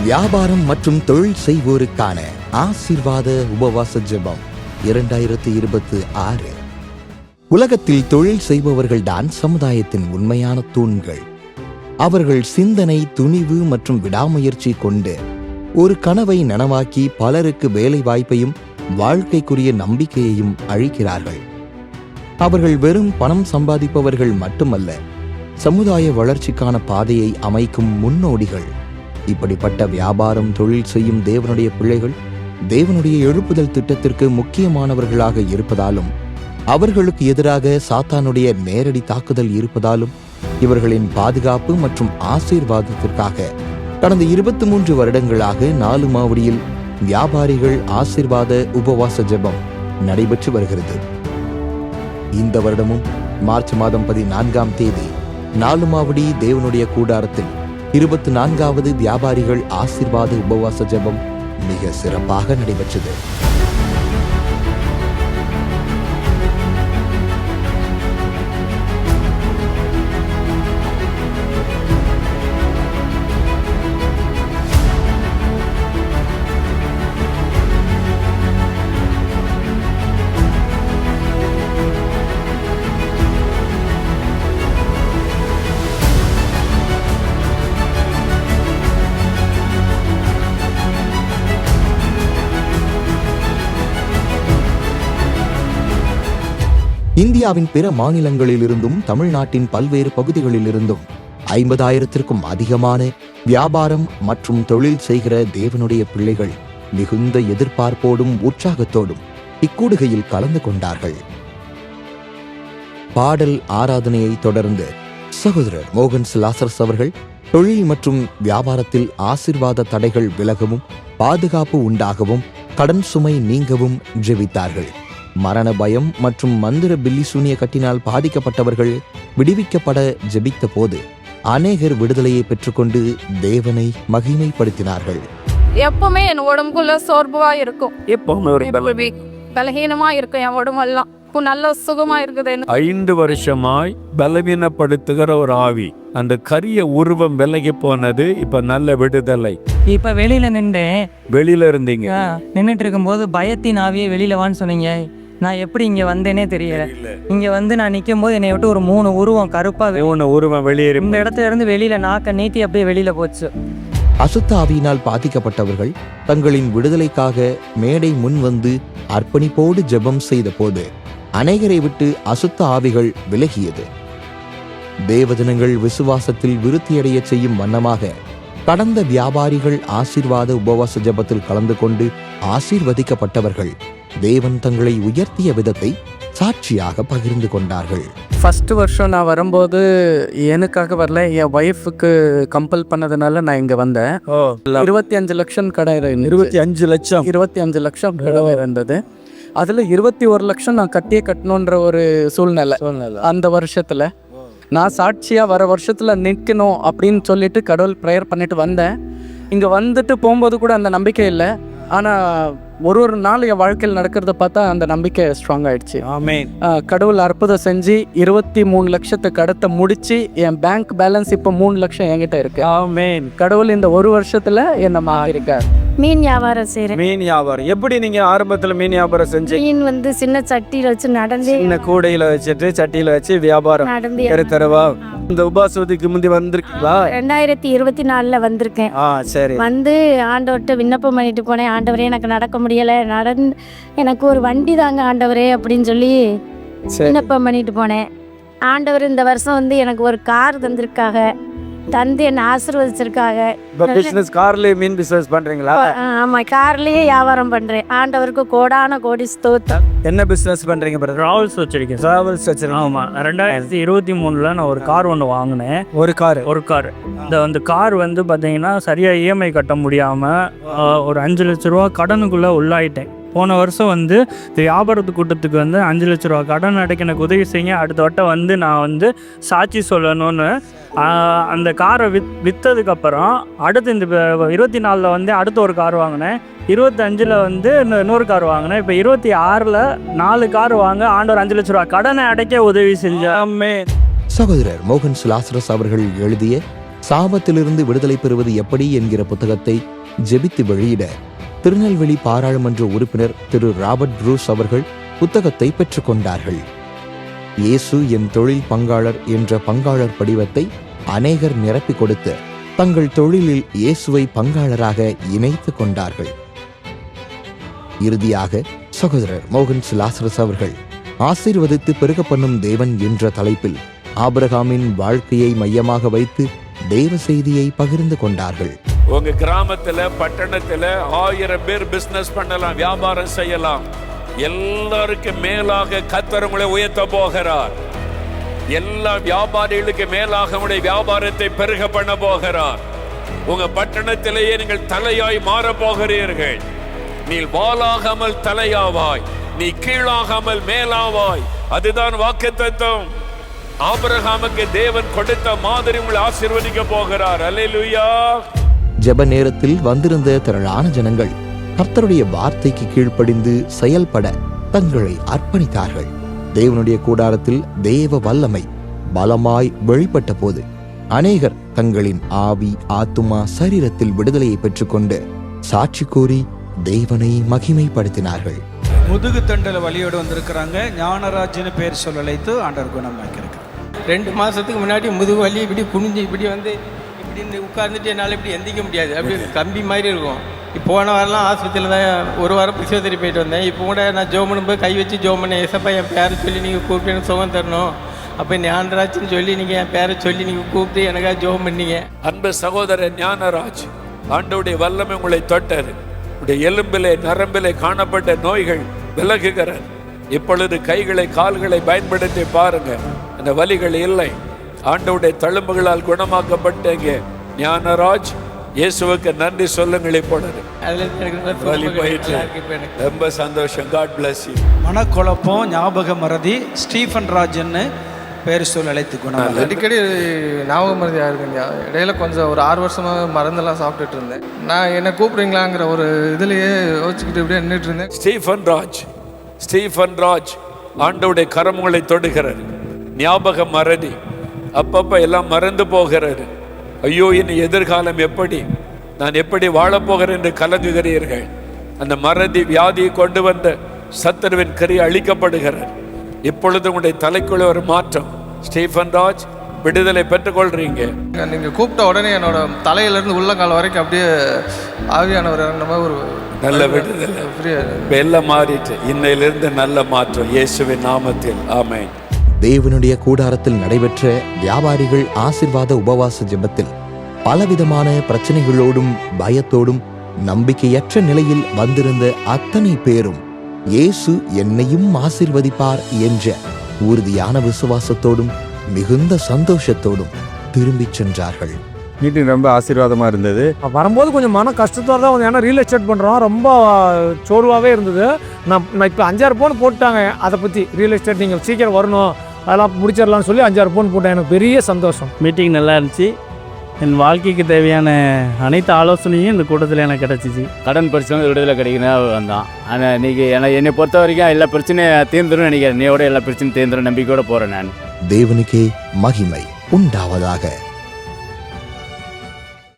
வியாபாரம் மற்றும் தொழில் செய்வோருக்கான ஆசீர்வாத உபவாச ஜெபம் 2026. உலகத்தில் தொழில் செய்பவர்கள்தான் சமுதாயத்தின் உண்மையான தூண்கள். அவர்கள் சிந்தனை, துணிவு மற்றும் விடாமுயற்சி கொண்டு ஒரு கனவை நனவாக்கி பலருக்கு வேலை வாய்ப்பையும் வாழ்க்கைக்குரிய நம்பிக்கையையும் அளிக்கிறார்கள். அவர்கள் வெறும் பணம் சம்பாதிப்பவர்கள் மட்டுமல்ல, சமுதாய வளர்ச்சிக்கான பாதையை அமைக்கும் முன்னோடிகள். இப்படிப்பட்ட வியாபாரம், தொழில் செய்யும் தேவனுடைய பிள்ளைகள் தேவனுடைய எழுப்புதல் திட்டத்திற்கு முக்கியமானவர்களாக இருப்பதாலும், அவர்களுக்கு எதிராக சாத்தானுடைய நேரடி தாக்குதல் இருப்பதாலும், இவர்களின் பாதுகாப்பு மற்றும் ஆசீர்வாதத்திற்காக கடந்த 23 வருடங்களாக 4 மாவடியில் வியாபாரிகள் ஆசீர்வாத உபவாச ஜெபம் நடைபெற்று வருகிறது. இந்த வருடமும் மார்ச் மாதம் 14ஆம் தேதி 4 மாவடி தேவனுடைய கூடாரத்தில் 24வது வியாபாரிகள் ஆசீர்வாத உபவாச ஜெபம் மிக சிறப்பாக நடைபெற்றது. இந்தியாவின் பிற மாநிலங்களிலிருந்தும் தமிழ்நாட்டின் பல்வேறு பகுதிகளிலிருந்தும் 50,000த்திற்கும் அதிகமான வியாபாரம் மற்றும் தொழில் செய்கிற தேவனுடைய பிள்ளைகள் மிகுந்த எதிர்பார்ப்போடும் உற்சாகத்தோடும் இக்கூடுகையில் கலந்து கொண்டார்கள். பாடல் ஆராதனையை தொடர்ந்து சகோதரர் மோகன் லாசரஸ் அவர்கள் தொழில் மற்றும் வியாபாரத்தில் ஆசீர்வாத தடைகள் விலகவும், பாதுகாப்பு உண்டாகவும், கடன் சுமை நீங்கவும் ஜெபித்தார்கள். மரண பயம் மற்றும் மந்திர பில்லி சூனிய கட்டினால் பாதிக்கப்பட்டவர்கள் விடுவிக்கப்பட ஜெபித்த போது அநேகர் விடுதலையை பெற்றுக்கொண்டு தேவனை மகிமைப்படுத்தினார்கள். எப்பவுமே என் உடம்புக்குள்ள சோர்வா இருக்கும், பலகீனமா இருக்கும். என் உடம்பெல்லாம் இப்போ நல்ல சுகமா இருக்குது. 5 வருஷமாய் பலவீனப்படுத்துகிற ஒரு ஆவி, அந்த கரிய உருவம் விலகி போனது. இப்ப நல்ல விடுதலை. இப்ப வெளியில இருந்தீங்க, நின்றுட்டு இருக்கும்போது பயத்தின் ஆவியை வெளியில வான்னு சொன்னீங்க. நான் எப்படி இங்க வந்தேனே தெரியல. இங்க வந்து நான் நிக்கும் போது என்னை விட்டு ஒரு 3 உருவம் கருப்பா உருவம் வெளியேறி இந்த இடத்துல இருந்து வெளியில நாக்க நீட்டி அப்படியே வெளியில போச்சு. அசுத்த ஆவியினால் பாதிக்கப்பட்டவர்கள் தங்களின் விடுதலைக்காக மேடை முன் வந்து அர்ப்பணிப்போடு ஜெபம் செய்த போது அநேகரை விட்டு அசுத்த ஆவிகள் விலகியது. தேவஜனங்கள் விசுவாசத்தில் விருத்தியடைய செய்யும் வண்ணமாக கடந்த வியாபாரிகள் ஆசீர்வாத உபவாச ஜெபத்தில் கலந்து கொண்டு ஆசீர்வதிக்கப்பட்டவர்கள் தேவன் தங்களை உயர்த்திய விதத்தை சாட்சியாக பகிர்ந்து கொண்டார்கள். ஃபர்ஸ்ட் வருஷம் நான் வரும்போது எனக்காக வரல, என் ஒய்ஃபுக்கு கம்பல் பண்ணதுனால நான் இங்கே வந்தேன். 25 லட்சம் கடை 25 லட்சம் கடை இருந்தது. அதில் 21 லட்சம் நான் கட்டணுன்ற ஒரு சூழ்நிலை. அந்த வருஷத்தில் நான் சாட்சியாக வர வருஷத்தில் நிற்கணும் அப்படின்னு சொல்லிட்டு கடவுள் ப்ரேயர் பண்ணிட்டு வந்தேன். இங்கே வந்துட்டு போகும்போது கூட அந்த நம்பிக்கை இல்லை. ஆனால் ஒரு நாள் என் வாழ்க்கையில் நடக்கிறத பார்த்தா அந்த நம்பிக்கை ஸ்ட்ராங் ஆயிடுச்சு. ஆமென். கடவுள் அற்புதம் செஞ்சு 23 லட்சத்துக்கு கடத்த முடிச்சு என் பேங்க் பேலன்ஸ் இப்போ 3 லட்சம் என்கிட்ட இருக்கு. ஆமென். கடவுள் இந்த ஒரு வருஷத்துல என்ன மாறிருக்கார். மீன் வியாபாரம் செய்யறேன். மீன் வியாபாரம் எப்படி நீங்க ஆரம்பத்துல மீன் வியாபாரம் செஞ்சு? மீன் வந்து சின்ன சட்டியில வச்சு நடந்து, சின்ன கூடையில வச்சுட்டு சட்டியில வச்சு வியாபாரம் நடந்து தரவா. இந்த உபாசத்துக்கு முந்தி வந்திருக்கீங்களா? 2024 வந்திருக்கேன். சரி. வந்து ஆண்டவர்கிட்ட விண்ணப்பம் பண்ணிட்டு போனேன். ஆண்டவரே எனக்கு நடக்க முடியலை, எனக்கு ஒரு வண்டி தாங்க ஆண்டவரே அப்படின்னு சொல்லி விண்ணப்பம் பண்ணிட்டு போனேன். ஆண்டவர் இந்த வருஷம் வந்து எனக்கு ஒரு கார் தந்திருக்காங்க, தந்து என்ன ஆசீர்வதிச்சிருக்காங்க. கார்லயே மீன் பிசினஸ் பண்றீங்களா? ஆமா, கார்லயே வியாபாரம் பண்றேன். ஆண்டவருக்கு கோடான கோடி ஸ்தோத்திரம். என்ன பிசினஸ் பண்றீங்க? டிராவல்ஸ் வச்சிருக்கேன். டிராவல்ஸ் வச்சிருக்கேன். ஆமா, 2023 நான் ஒரு கார் ஒன்று வாங்கினேன். ஒரு கார் அந்த கார் வந்து பார்த்தீங்கன்னா சரியாக இஎம்ஐ கட்ட முடியாமல் ஒரு 5 லட்ச ரூபா கடனுக்குள்ளே உள்ளாயிட்டேன். போன வருஷம் வந்து வியாபாரத்து கூட்டத்துக்கு வந்து 5 லட்ச ரூபா கடன் அடைக்க எனக்கு உதவி செய்யுங்க, அடுத்த வட்டம் வந்து நான் வந்து சாட்சி சொல்லணும்னு அந்த காரை விற்றதுக்கப்புறம் அடுத்து இந்த 24 வந்து அடுத்த ஒரு கார் வாங்கினேன். 25 வந்து இன்னொரு கார் வாங்கினேன். இப்போ 26 4 கார் வாங்க ஆண்டவர் 5 லட்ச ரூபா கடனை அடைக்க உதவி செஞ்சாமே. சகோதரர் மோகன் லாசரஸ் அவர்கள் எழுதிய சாபத்திலிருந்து விடுதலை பெறுவது எப்படி என்கிற புத்தகத்தை ஜெபித்து வெளியிட திருநெல்வேலி பாராளுமன்ற உறுப்பினர் திரு ராபர்ட் ப்ரூஸ் அவர்கள் புத்தகத்தை பெற்றுக்கொண்டார்கள். இயேசு என் தொழில் பங்காளர் என்ற பங்காளர் படிவத்தை அநேகர் நிரப்பிக் கொடுத்து தங்கள் தொழிலில் இயேசுவை பங்காளராக இணைத்துக் கொண்டார்கள். இறுதியாக சகோதரர் மோகன் லாசரஸ் அவர்கள் ஆசீர்வதித்து பெருக பண்ணும் தேவன் என்ற தலைப்பில் ஆபிரகாமின் வாழ்க்கையை மையமாக வைத்து தேவ செய்தியை பகிர்ந்து கொண்டார்கள். உங்க கிராமத்துல பட்டணத்துல 1000 பேர் பிசினஸ் பண்ணலாம், வியாபாரம் செய்யலாம். எல்லாருக்கும் மேலாக கர்த்தர் உங்களை உயர்த்த போகிறார். எல்லா வியாபாரிகளுக்கு மேலாக உங்களுடைய வியாபாரத்தை பெருக பண்ண போகிறார். உங்க பட்டணத்திலேயே நீங்கள் தலையாய் மாற போகிறீர்கள். நீ வாளாகாமல் தலையாவாய், நீ கீழாகாமல் மேலாவாய். அதுதான் வாக்குத்தத்தம். ஆபிரகாமுக்கு தேவன் கொடுத்த மாதிரி உங்களை ஆசீர்வதிக்க போகிறார். அல்லேலூயா. ஜெப நேரத்தில் வந்திருந்த திரளான ஜனங்கள் கர்த்தருடைய வார்த்தைக்கு கீழ்ப்படிந்து செயல்பட தங்களை அர்ப்பணித்தார்கள். தேவனுடைய கூடாரத்தில் தேவ வல்லமை பலமாய் வெளிப்பட்ட போது அநேகர் தங்களின் ஆவி, ஆத்துமா, சரீரத்தில் விடுதலையை பெற்றுக்கொண்டு சாட்சி கூறி தேவனை மகிமைப்படுத்தினார்கள். முதுகு தண்டல வலியோடு வந்திருக்கிறாங்க. ஞானராஜ்னு பேர் சொல்ல அழைத்து ஆண்டவர் குணமாக்கியிருக்கிறார். 2 மாதத்துக்கு முன்னாடி முதுகு வலி இப்படி குனிஞ்சு இப்படி வந்து இப்படி உட்கார்ந்துட்டு என்னால் இப்படி எந்திக்க முடியாது. அப்படி கம்பி மாதிரி இருக்கும். போன வாரம்லாம் ஆஸ்பத்திரியில் தான் 1 வாரம் பிசியோதெரபி போயிட்டு வந்தேன். இப்போ கூட நான் ஜோம் பண்ணும்போது கை வச்சு ஜோம் பண்ணேன். ஏசப்பா என் பேரை சொல்லி நீங்கள் கூப்பிட்டு எனக்கு சுகம் தரணும். அப்போ ஞானராஜ்னு சொல்லி நீங்கள் என் பேரை சொல்லி நீங்கள் கூப்பிட்டு எனக்காக ஜோம் பண்ணீங்க. அன்பு சகோதரன் ஞானராஜ், ஆண்டவருடைய வல்லமை உங்களை தொட்டது. உடைய எலும்பிலே நரம்பிலே காணப்பட்ட நோய்கள் விலகுகிறது. இப்பொழுது கைகளை கால்களை பயன்படுத்தி பாருங்க, அந்த வலிகள் இல்லை. ஆண்டவருடைய தழும்புகளால் குணமாக்கப்பட்டீங்க. ஞானராஜ், இயேசுவுக்கு நன்றி சொல்லுங்கள். இப்பொழுது வலி போயிட்டு ரொம்ப சந்தோஷம். God bless you. மனக்குழப்பம், ஞாபக மறதி, ஸ்டீஃபன் ராஜன்னு பேர் சொல்ல அழைத்து குணம். அடிக்கடி ஞாபக மறதியாக இருக்குங்க. இடையில கொஞ்சம் ஒரு 6 வருஷமாக மருந்தெல்லாம் சாப்பிட்டுட்டு இருந்தேன். நான் என்ன கூப்பிடுறீங்களாங்கிற ஒரு இதுலேயே யோசிச்சுக்கிட்டு இப்படியே நின்றுட்டு இருந்தேன். ஸ்டீஃபன் ராஜ், ஆண்டவருடைய கரமுகளை தொடுகிறது. ஞாபக மறதி, அப்பப்ப எல்லாம் மறந்து போகிறது. ஐயோ, இனி எதிர்காலம் எப்படி, நான் எப்படி வாழப்போகிறேன் என்று கலங்குகிறீர்கள். அந்த மறதி வியாதியை கொண்டு வந்த சத்துருவின் கிரியை அழிக்கப்படுகிறது. இப்பொழுது உங்களுடைய தலைக்குள்ள ஒரு மாற்றம். ஸ்டீஃபன் ராஜ், விடுதலை பெற்றுக்கொள்றீங்க. நீங்கள் கூப்பிட்ட உடனே என்னோட தலையிலேருந்து உள்ளங்கால் வரைக்கும் அப்படியே ஆவியானவர் ஒரு நல்ல விடுதலை எல்லாம் மாறிட்டு இன்னையிலிருந்து நல்ல மாற்றம் இயேசுவின் நாமத்தில். ஆமென். தேவனுடைய கூடாரத்தில் நடைபெற்ற வியாபாரிகள் ஆசீர்வாத உபவாச ஜெபத்தில் பலவிதமான பிரச்சனைகளோடும் பயத்தோடும் நம்பிக்கையற்ற நிலையில் வந்திருந்த அத்தனை பேரும் இயேசு என்னையும் ஆசீர்வதிப்பார் என்ற உறுதியான விசுவாசத்தோடும் மிகுந்த சந்தோஷத்தோடும் திரும்பிச் சென்றார்கள். மீட்டிங் ரொம்ப ஆசீர்வாதமாக இருந்தது. வரும்போது கொஞ்சம் மன கஷ்டத்தோடு தான் வந்து, ஏன்னா ரியல் எஸ்டேட் பண்ணுறோம், ரொம்ப சோர்வாகவே இருந்தது. நான் இப்போ 5-6 பவுன் போட்டாங்க. அதை பற்றி ரியல் எஸ்டேட் நீங்கள் சீக்கிரம் வரணும், அதெல்லாம் முடிச்சிடலாம்னு சொல்லி 5-6 பவுன் போட்டேன். எனக்கு பெரிய சந்தோஷம். மீட்டிங் நல்லா இருந்துச்சு. என் வாழ்க்கைக்கு தேவையான அனைத்து ஆலோசனையும் இந்த கூட்டத்தில் எனக்கு கிடச்சிச்சு. கடன் பிரச்சனை விடுதலை கிடைக்கணும் வந்தான். ஆனால் இன்றைக்கி என்னை பொறுத்த வரைக்கும் எல்லா பிரச்சனையும் தீர்ந்துடும் நினைக்கிறேன். நீயோட எல்லா பிரச்சனையும் தீர்ந்துடும் நம்பிக்கையோடு போகிறேன் நான். தேவனுக்கே மகிமை உண்டாவதாக.